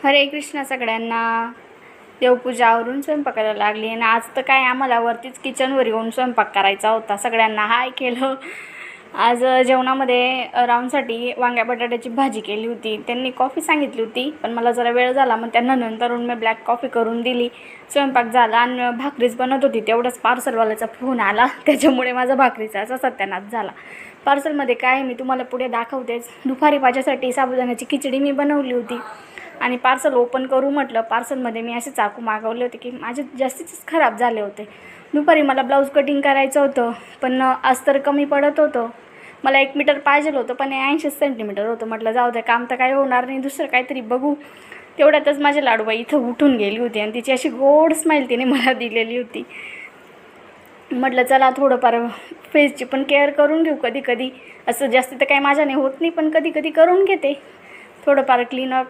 हरे कृष्ण सगळ्यांना. देवपूजा आवरून स्वयंपाकाला लागली आणि आज तर काय आम्हाला वरतीच किचनवर येऊन स्वयंपाक करायचा होता. सगळ्यांना हाय केलं. आज जेवणामध्ये राऊंडसाठी वांग्या बटाट्याची भाजी केली होती. त्यांनी कॉफी सांगितली होती पण मला जरा वेळ झाला, मग त्यांना नंतरून मी ब्लॅक कॉफी करून दिली. स्वयंपाक झाला आणि भाकरीच बनत होती तेवढंच पार्सलवाल्याचा फोन आला, त्याच्यामुळे माझा भाकरीचा असा सत्यानाश झाला. पार्सलमध्ये काय मी तुम्हाला पुढे दाखवतेच. दुपारी माझ्यासाठी साबुदाण्याची खिचडी मी बनवली होती आणि पार्सल ओपन करू म्हटलं. पार्सलमध्ये मी असे चाकू मागवले होते की माझे जास्तीच खराब झाले होते. दुपारी मला ब्लाऊज कटिंग करायचं होतं पण अस्तर कमी पडत होतं. मला 1 मीटर पाहिजे होतं पण 80 सेंटीमीटर होतं. म्हटलं जाऊ दे, काम तर काही होणार नाही, दुसरं काहीतरी बघू. तेवढ्यातच माझी लाडूबाई इथं उठून गेली होती आणि तिची अशी गोड स्माईल तिने मला दिलेली होती. म्हटलं चला थोडंफार फेसची पण केअर करून घेऊ. कधी कधी असं जास्त तर काही माझ्याने होत नाही पण कधी कधी करून घेते. थोडंफार क्लीनअप